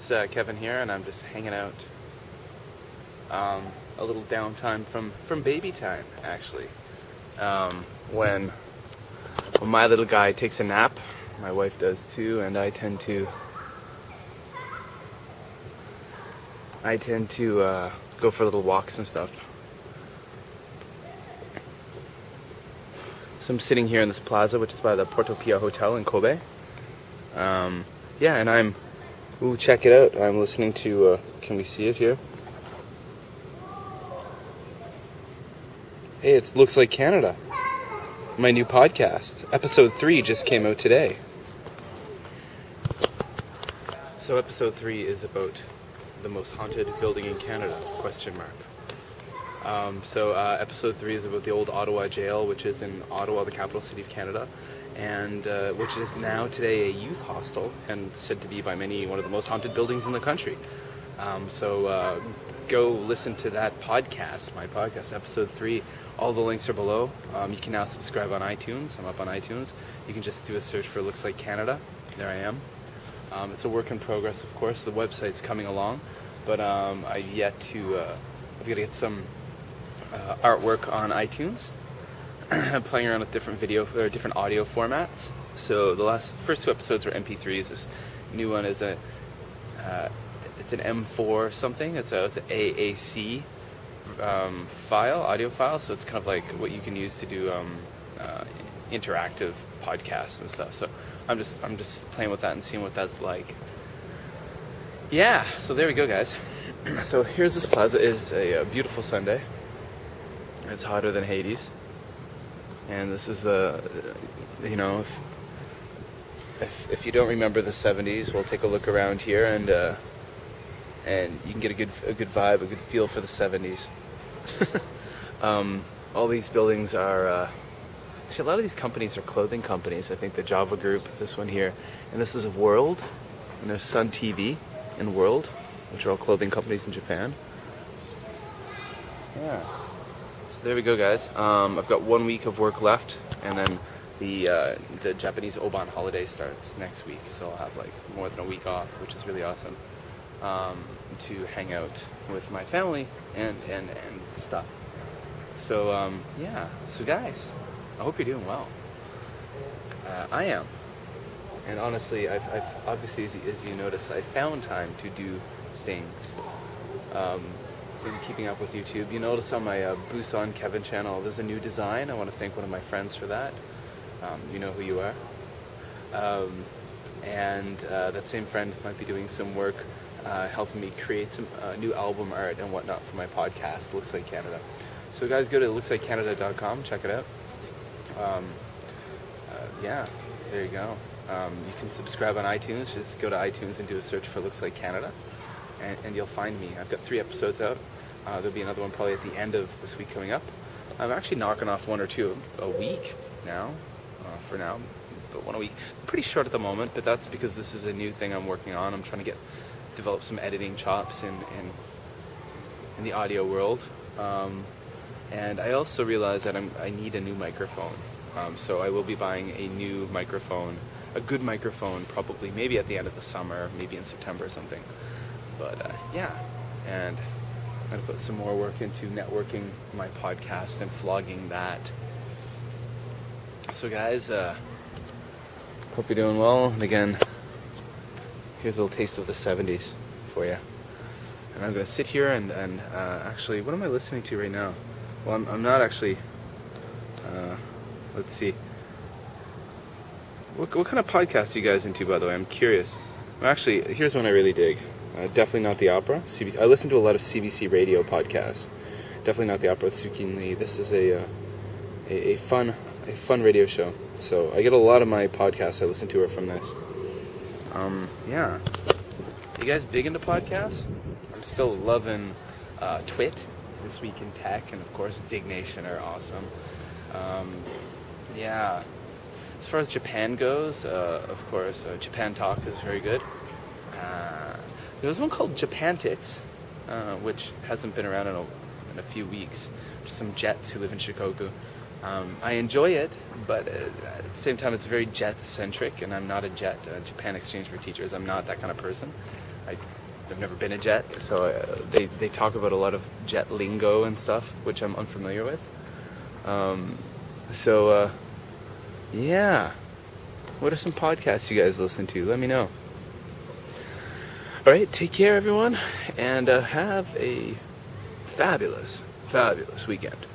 It's Kevin here, and I'm just hanging out. A little downtime from baby time, actually. When my little guy takes a nap, my wife does too, and I tend to go for little walks and stuff. So I'm sitting here in this plaza, which is by the Porto Pia Hotel in Kobe. And I'm... Ooh, check it out. I'm listening to... can we see it here? Hey, it looks like Canada. My new podcast. Episode 3 just came out today. So episode 3 is about the most haunted building in Canada, ? Episode 3 is about the old Ottawa jail, which is in Ottawa, the capital city of Canada, and which is now today a youth hostel and said to be by many one of the most haunted buildings in the country. Go listen to that podcast, my podcast, episode 3. All the links are below. You can now subscribe on iTunes. I'm up on iTunes. You can just do a search for Looks Like Canada. There I am. It's a work in progress, of course. The website's coming along, but I've got to get some artwork on iTunes. I'm playing around with different different audio formats. So the first 2 episodes were MP3s. This new one is it's an M4 something. It's an AAC audio file. So it's kind of like what you can use to do interactive podcasts and stuff. So I'm just playing with that and seeing what that's like. Yeah. So there we go, guys. So here's this plaza. It's a beautiful Sunday. It's hotter than Hades. And this is if you don't remember the 70s, we'll take a look around here and you can get a good vibe, a good feel for the 70s. All these buildings are actually, a lot of these companies are clothing companies. I think the Java Group, this one here, and this is World, and there's Sun TV and World, which are all clothing companies in Japan. Yeah. So there we go, guys. I've got 1 week of work left, and then the Japanese Oban holiday starts next week, so I'll have like more than a week off, which is really awesome, to hang out with my family and stuff. So so guys, I hope you're doing well. I am, and honestly, I've obviously, as you notice, I found time to do things. Been keeping up with YouTube. You notice on my Busan Kevin channel, there's a new design. I want to thank one of my friends for that. You know who you are. And that same friend might be doing some work helping me create some new album art and whatnot for my podcast, Looks Like Canada. So guys, go to looksLikeCanada.com, check it out. There you go. You can subscribe on iTunes. Just go to iTunes and do a search for Looks Like Canada, and you'll find me. I've got 3 episodes out. There'll be another one probably at the end of this week coming up. I'm actually knocking off 1 or 2 a week now, for now, but 1 a week. I'm pretty short at the moment, but that's because this is a new thing I'm working on. I'm trying to develop some editing chops in the audio world, and I also realize that I need a new microphone. So I will be buying a new microphone, a good microphone, probably maybe at the end of the summer, maybe in September or something. But and I'm going to put some more work into networking my podcast and vlogging that. So guys, hope you're doing well. And again, here's a little taste of the 70s for you. And I'm going to sit here and actually, what am I listening to right now? Well, I'm not actually, let's see. What kind of podcasts are you guys into, by the way? I'm curious. Actually, here's one I really dig. Definitely Not the Opera. CBC. I listen to a lot of CBC radio podcasts. Definitely Not the Opera with Suki Lee. This is a fun radio show. So I get a lot of my podcasts I listen to are from this. You guys big into podcasts? I'm still loving Twit, This Week in Tech, and of course Dig Nation are awesome. As far as Japan goes, of course, Japan Talk is very good. There's one called Japantix, which hasn't been around in a few weeks. Some Jets who live in Shikoku. I enjoy it, but at the same time, it's very jet-centric, and I'm not a Japan Exchange for Teachers. I'm not that kind of person. I've never been a jet, so they talk about a lot of jet lingo and stuff, which I'm unfamiliar with. Yeah. What are some podcasts you guys listen to? Let me know. All right, take care, everyone, and have a fabulous, fabulous weekend.